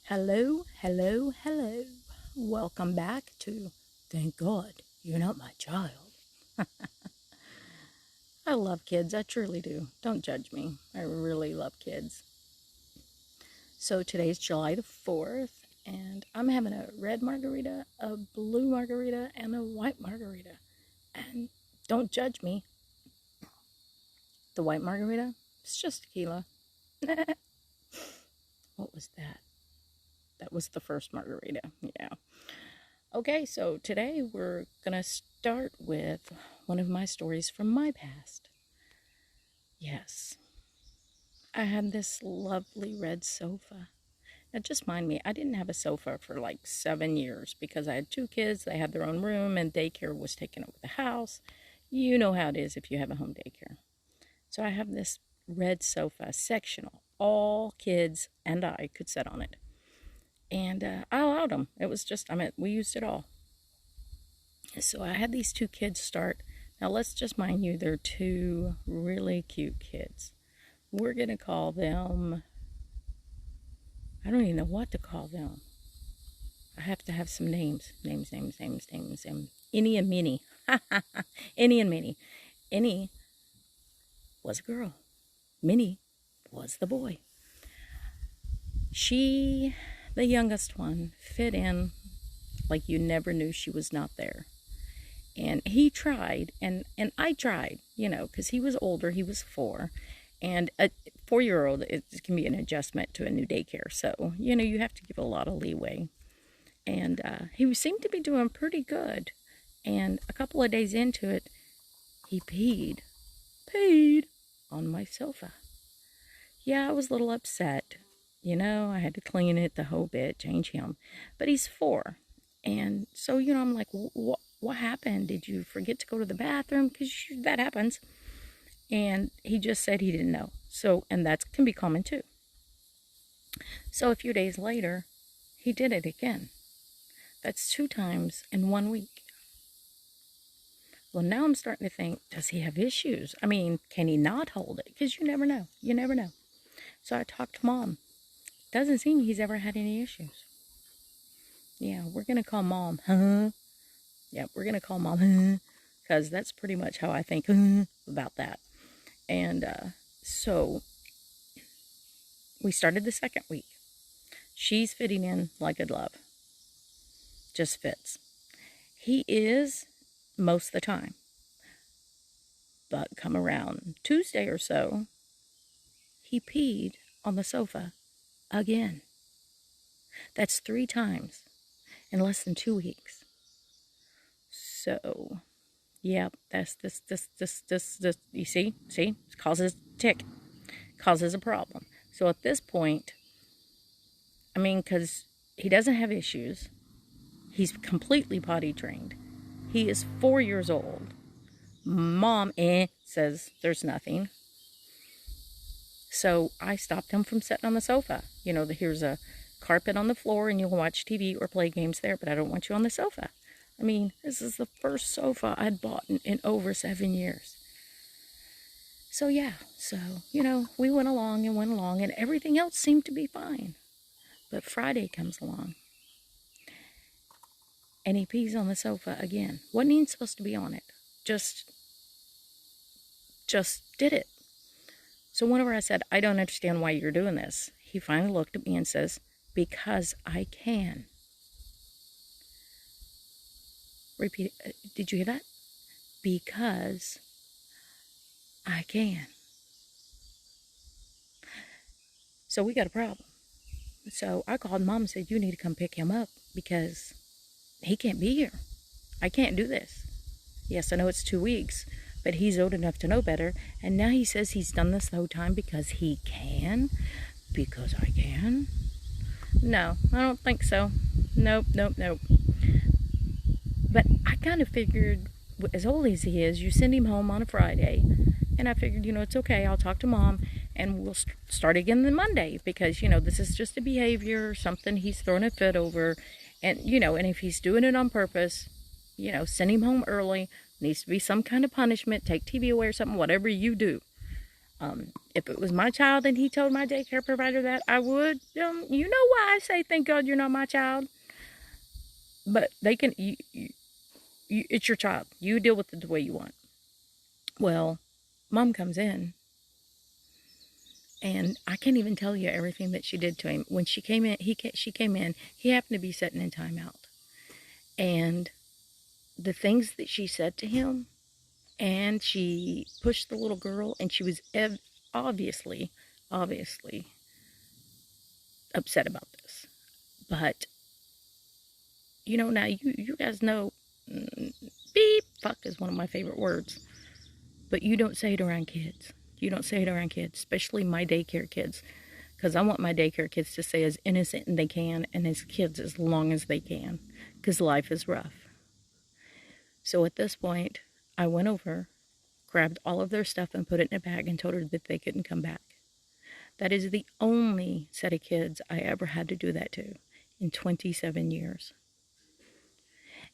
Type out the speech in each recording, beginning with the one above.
Hello, hello, hello. Welcome back to Thank God You're Not My Child. I love kids, I truly do. Don't judge me. I really love kids. So today's July the 4th, and I'm having a red margarita, a blue margarita, and a white margarita. And don't judge me. The white margarita, it's just tequila. What was that? That was the first margarita, yeah. Okay, so today we're going to start with one of my stories from my past. Yes, I had this lovely red sofa. Now, just mind me, I didn't have a sofa for like 7 years because I had 2 kids. They had their own room and daycare was taking over the house. You know how it is if you have a home daycare. So I have this red sofa, sectional. All kids and I could sit on it. And I allowed them. It was just, we used it all. So I had these 2 kids start. Now let's just mind you, they're 2 really cute kids. We're going to call them, I don't even know what to call them. I have to have some names. Names. Innie and Minnie. Innie and Minnie. Innie was a girl. Minnie was the boy. She, the youngest one, fit in like you never knew she was not there. And he tried, and I tried, because he was older, he was 4. And a 4-year-old, it can be an adjustment to a new daycare. So, you have to give a lot of leeway. And he seemed to be doing pretty good. And a couple of days into it, he peed on my sofa. Yeah, I was a little upset. I had to clean it the whole bit, change him. But he's 4. And so, I'm like, what happened? Did you forget to go to the bathroom? Because that happens. And he just said he didn't know. So, and that can be common too. So a few days later, he did it again. That's 2 times in 1 week. Well, now I'm starting to think, does he have issues? Can he not hold it? Because you never know. You never know. So I talked to Mom. Doesn't seem he's ever had any issues. Yeah, we're going to call Mom. Yeah, we're going to call Mom. Because that's pretty much how I think about that. And so we started the 2nd week. She's fitting in like a glove. Just fits. He is most of the time. But come around Tuesday or so, he peed on the sofa again. That's 3 times in less than 2 weeks. So, yeah, that's this, you see, it causes tick, causes a problem. So at this point, because he doesn't have issues, he's completely potty trained. He is 4 years old. Mom, says there's nothing. So I stopped him from sitting on the sofa. Here's a carpet on the floor and you'll watch TV or play games there, but I don't want you on the sofa. This is the first sofa I'd bought in over 7 years. So yeah, we went along and everything else seemed to be fine. But Friday comes along and he pees on the sofa again. Wasn't even supposed to be on it. Just did it. So whenever I said, I don't understand why you're doing this, he finally looked at me and says, because I can. Repeat it. Did you hear that? Because I can. So we got a problem. So I called Mom and said, you need to come pick him up because he can't be here. I can't do this. Yes, I know it's 2 weeks, but he's old enough to know better. And now he says he's done this the whole time because he can. Because I can. No, I don't think so. Nope. But I kind of figured, as old as he is, you send him home on a Friday. And I figured, it's okay. I'll talk to Mom and we'll start again on Monday. Because, this is just a behavior, something he's throwing a fit over. And, and if he's doing it on purpose, send him home early. Needs to be some kind of punishment. Take TV away or something, whatever you do. If it was my child and he told my daycare provider that, I would, you know why I say, thank God you're not my child. But they can, it's your child. You deal with it the way you want. Well, Mom comes in, and I can't even tell you everything that she did to him. When she came in, she came in, he happened to be sitting in timeout. And the things that she said to him, and she pushed the little girl, and she was obviously upset about this. But, you know, now you guys know, beep, fuck is one of my favorite words. But you don't say it around kids. You don't say it around kids, especially my daycare kids. Because I want my daycare kids to stay as innocent as they can and as kids as long as they can. Because life is rough. So at this point, I went over, grabbed all of their stuff and put it in a bag and told her that they couldn't come back. That is the only set of kids I ever had to do that to in 27 years.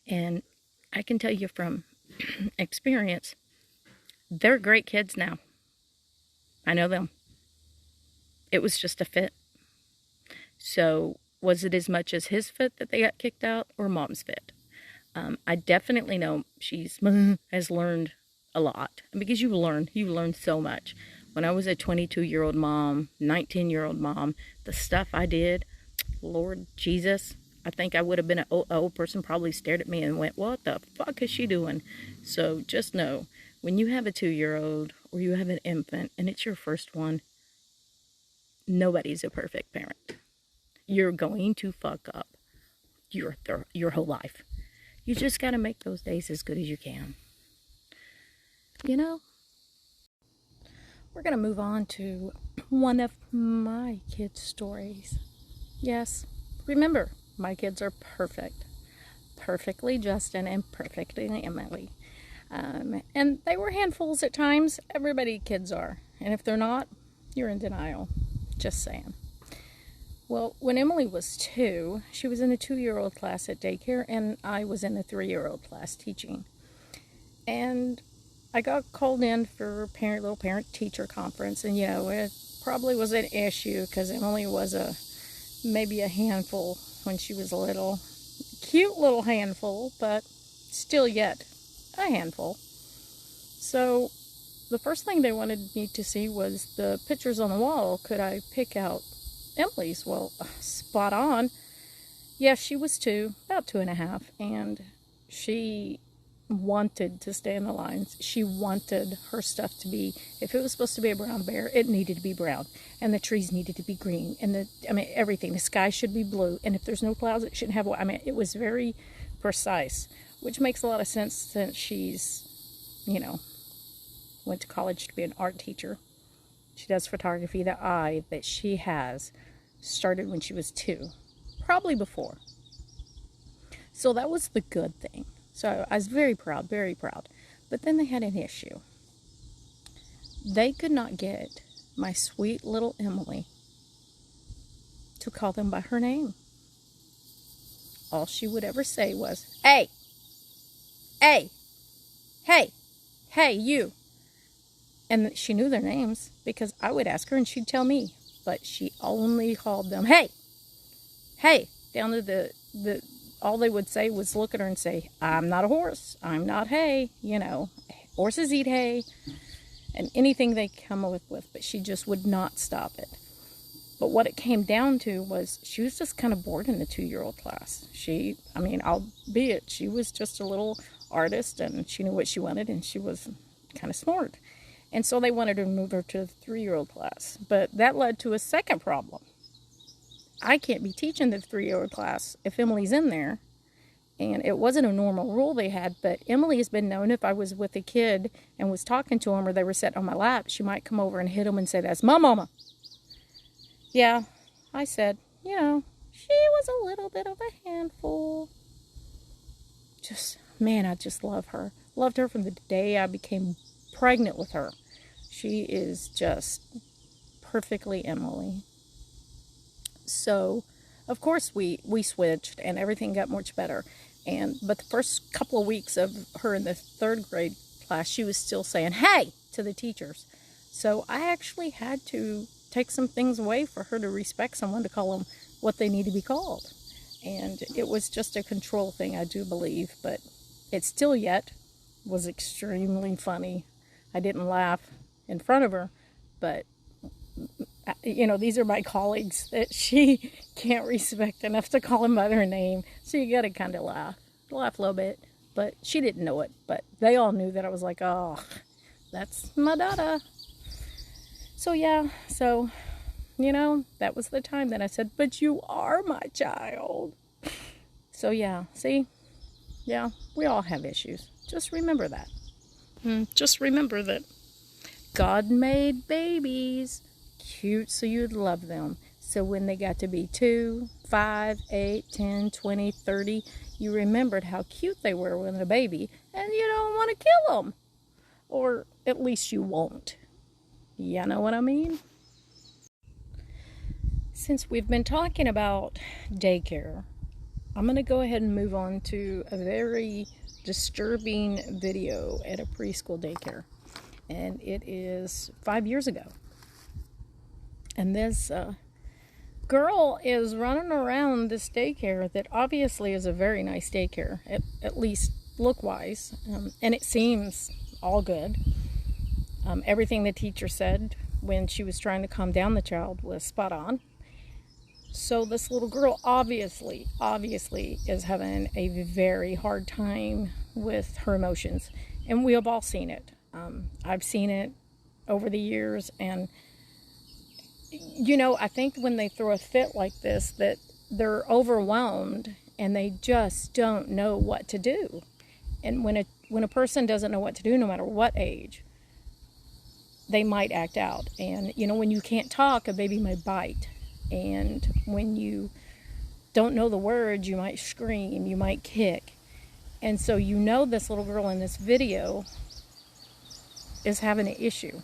And I can tell you from experience, they're great kids now. I know them. It was just a fit. So was it as much as his fit that they got kicked out or Mom's fit? I definitely know she's has learned a lot. Because you learn so much. When I was a 22-year-old mom, 19-year-old mom, the stuff I did, Lord Jesus, I think I would have been an old person, probably stared at me and went, what the fuck is she doing? So just know, when you have a 2-year-old or you have an infant and it's your first one, nobody's a perfect parent. You're going to fuck up your whole life. You just got to make those days as good as you can. You know? We're going to move on to one of my kids' stories. Yes, remember, my kids are perfect. Perfectly Justin and perfectly Emily. And they were handfuls at times. Everybody kids are. And if they're not, you're in denial. Just saying. Well, when Emily was 2, she was in a 2-year-old class at daycare, and I was in a 3-year-old class teaching. And I got called in for little parent-teacher conference, and, you know, it probably was an issue because Emily was maybe a handful when she was little. Cute little handful, but still yet a handful. So the first thing they wanted me to see was the pictures on the wall. Could I pick out Emily's? Well, spot on. Yes, she was 2, about 2.5, and she wanted to stay in the lines. She wanted her stuff to be, if it was supposed to be a brown bear, it needed to be brown, and the trees needed to be green, and everything. The sky should be blue, and if there's no clouds, it shouldn't have. It was very precise, which makes a lot of sense since she's, you know, went to college to be an art teacher. She does photography. The eye that she has started when she was 2, probably before. So that was the good thing. So I was very proud, very proud. But then they had an issue. They could not get my sweet little Emily to call them by her name. All she would ever say was, hey, hey, hey, hey, you. And she knew their names because I would ask her and she'd tell me. But she only called them, hey, hey, down to all they would say was look at her and say, I'm not a horse, I'm not hay, you know, horses eat hay, and anything they come up with, but she just would not stop it. But what it came down to was she was just kind of bored in the 2-year-old class. Albeit she was just a little artist and she knew what she wanted and she was kind of smart. And so they wanted to move her to the 3-year-old class. But that led to a second problem. I can't be teaching the 3-year-old class if Emily's in there. And it wasn't a normal rule they had, but Emily has been known if I was with a kid and was talking to them or they were sitting on my lap, she might come over and hit them and say, that's my mama. Yeah, I said, you know, she was a little bit of a handful. Man, I just love her. Loved her from the day I became pregnant with her. She is just perfectly Emily. So, of course, we switched and everything got much better. But the first couple of weeks of her in the 3rd grade class, she was still saying, hey, to the teachers. So I actually had to take some things away for her to respect someone, to call them what they need to be called. And it was just a control thing, I do believe, but it still yet was extremely funny. I didn't laugh in front of her, but you know, these are my colleagues that she can't respect enough to call them by their name. So you gotta kind of laugh a little bit. But she didn't know it, but they all knew that I was like, oh, that's my dada. So yeah, so, you know, that was the time that I said, but you are my child. So yeah, see, yeah, we all have issues. Just remember that. Just remember that God made babies cute so you'd love them. So when they got to be 2, 5, 8, 10, 20, 30, you remembered how cute they were when a baby, and you don't want to kill them. Or at least you won't. You know what I mean? Since we've been talking about daycare, I'm going to go ahead and move on to a very disturbing video at a preschool daycare. And it is 5 years ago. And this girl is running around this daycare that obviously is a very nice daycare, at least look-wise. And it seems all good. Everything the teacher said when she was trying to calm down the child was spot on. So this little girl obviously is having a very hard time with her emotions. And we have all seen it. I've seen it over the years, and you know, I think when they throw a fit like this, that they're overwhelmed and they just don't know what to do. And when a person doesn't know what to do, no matter what age, they might act out. And you know, when you can't talk, a baby may bite. And when you don't know the words, you might scream, you might kick. And so you know this little girl in this video is having an issue.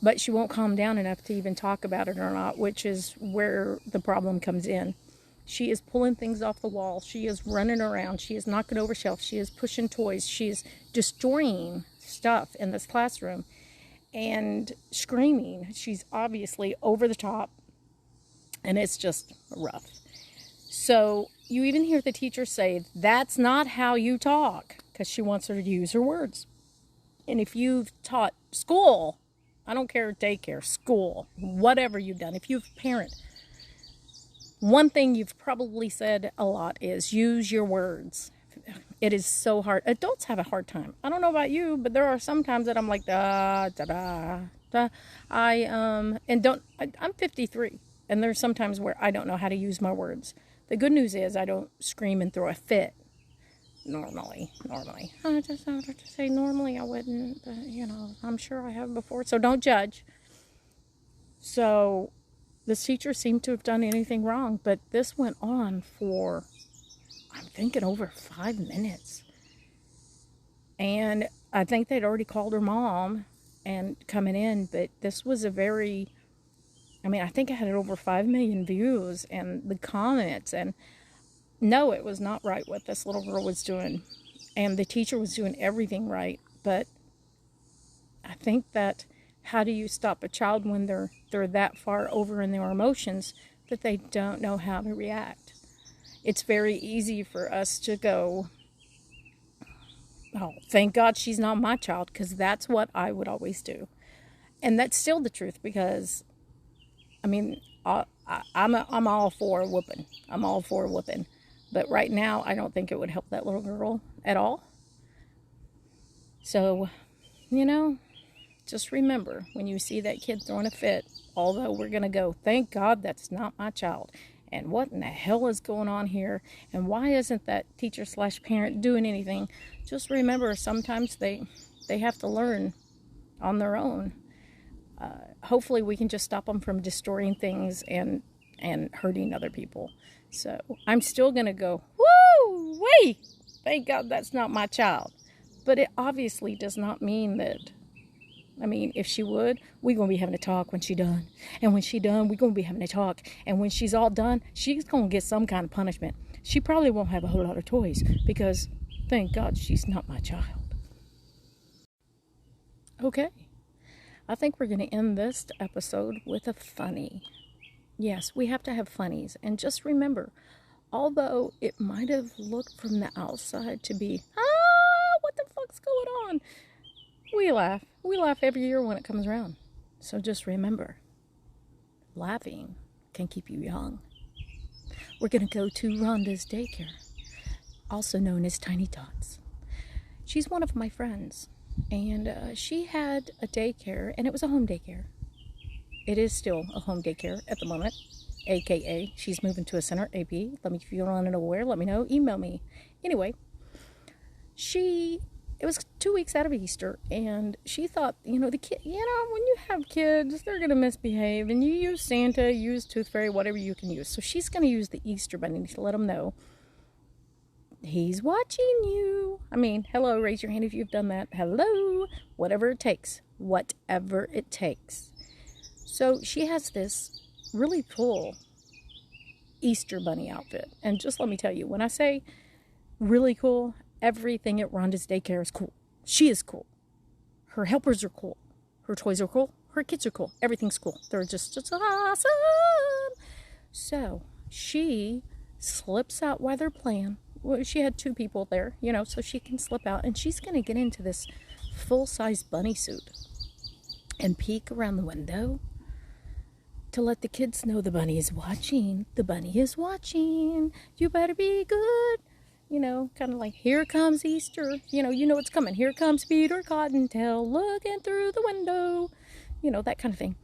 But she won't calm down enough to even talk about it or not, which is where the problem comes in. She is pulling things off the wall. She is running around. She is knocking over shelves. She is pushing toys. She is destroying stuff in this classroom and screaming. She's obviously over the top, and it's just rough. So you even hear the teacher say, that's not how you talk, because she wants her to use her words. And if you've taught school, I don't care, daycare, school, whatever you've done, if you've parent, one thing you've probably said a lot is use your words. It is so hard. Adults have a hard time. I don't know about you, but there are some times that I'm like, I'm 53, and there's some times where I don't know how to use my words. The good news is I don't scream and throw a fit. Normally. I just have to say normally I wouldn't, but, you know, I'm sure I have before, so don't judge. So this teacher seemed to have done anything wrong, but this went on for, I'm thinking, over 5 minutes. And I think they'd already called her mom and coming in, but this was a very, I mean, I think it had over 5 million views, and the comments, and no, it was not right what this little girl was doing. And the teacher was doing everything right. But I think that how do you stop a child when they're that far over in their emotions that they don't know how to react? It's very easy for us to go, oh, thank God she's not my child, because that's what I would always do. And that's still the truth, because, I mean, I'm all for whooping. I'm all for whooping. But right now, I don't think it would help that little girl at all. So, you know, just remember, when you see that kid throwing a fit, although we're going to go, thank God that's not my child. And what in the hell is going on here? And why isn't that teacher/parent doing anything? Just remember, sometimes they have to learn on their own. Hopefully we can just stop them from destroying things and hurting other people. So I'm still going to go, woo, wait, thank God that's not my child. But it obviously does not mean that, I mean, if she would, we're going to be having a talk when she's done. And when she's done, we're going to be having a talk. And when she's all done, she's going to get some kind of punishment. She probably won't have a whole lot of toys, because thank God she's not my child. Okay. I think we're going to end this episode with a funny. Yes, we have to have funnies. And just remember, although it might have looked from the outside to be, what the fuck's going on? We laugh. We laugh every year when it comes around. So just remember, laughing can keep you young. We're going to go to Rhonda's daycare, also known as Tiny Tots. She's one of my friends, and she had a daycare, and it was a home daycare. It is still a home daycare at the moment, aka she's moving to a center. AP, let me, if you're unaware, let me know. Email me. Anyway, it was 2 weeks out of Easter, and she thought, the kid, when you have kids, they're going to misbehave, and you use Santa, use Tooth Fairy, whatever you can use. So she's going to use the Easter Bunny to let them know he's watching you. I mean, hello, raise your hand if you've done that. Hello, whatever it takes. Whatever it takes. So she has this really cool Easter Bunny outfit. And just let me tell you, when I say really cool, everything at Rhonda's daycare is cool. She is cool. Her helpers are cool. Her toys are cool. Her kids are cool. Everything's cool. They're just awesome. So she slips out while they're playing. Well, she had 2 people there, so she can slip out. And she's going to get into this full-size bunny suit and peek around the window to let the kids know the bunny is watching. The bunny is watching. You better be good. Kind of like, here comes Easter. You know it's coming. Here comes Peter Cottontail looking through the window. That kind of thing.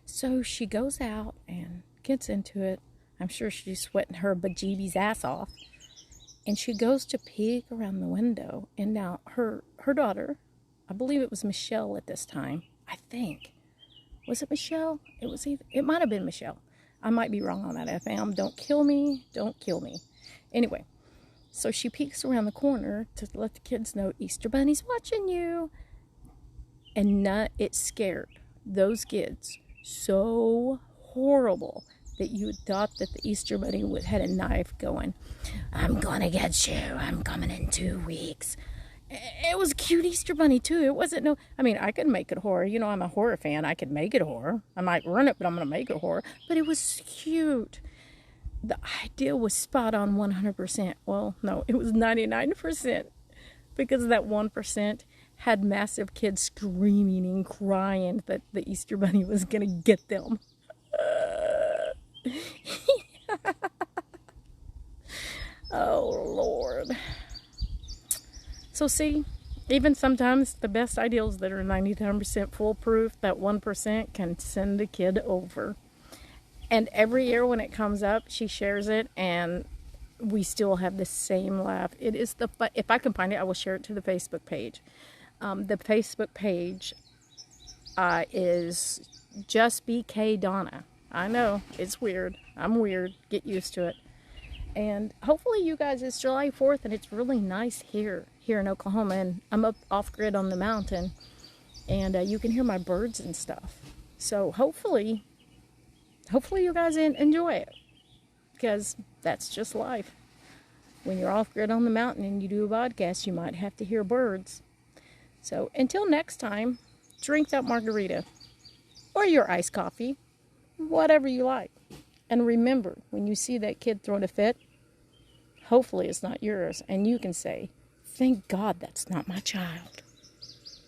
So she goes out and gets into it. I'm sure she's sweating her bejeebies ass off. And she goes to peek around the window. And now her daughter, I believe it was Michelle at this time. I think. Was it Michelle? It might have been Michelle. I might be wrong on that, FM. Don't kill me. Don't kill me. Anyway. So she peeks around the corner to let the kids know Easter Bunny's watching you. And it scared those kids so horrible that you thought that the Easter Bunny had a knife going, I'm gonna get you. I'm coming in 2 weeks. It was a cute Easter Bunny too. It wasn't I could make it horror. I'm a horror fan. I could make it horror. I might run it, but I'm gonna make it horror. But it was cute. The idea was spot on 100%. Well, no, it was 99% because that 1% had massive kids screaming and crying that the Easter Bunny was going to get them. Oh, Lord. So see, even sometimes the best ideals that are 99% foolproof, that 1% can send a kid over. And every year when it comes up, she shares it, and we still have the same laugh. It is if I can find it, I will share it to the Facebook page. The Facebook page is Just BK Donna. I know, it's weird. I'm weird. Get used to it. And hopefully you guys, it's July 4th, and it's really nice here in Oklahoma. And I'm up off-grid on the mountain, and you can hear my birds and stuff. So hopefully you guys enjoy it, because that's just life. When you're off-grid on the mountain and you do a podcast, you might have to hear birds. So until next time, drink that margarita or your iced coffee, whatever you like. And remember, when you see that kid throwing a fit, hopefully it's not yours, and you can say, thank God that's not my child.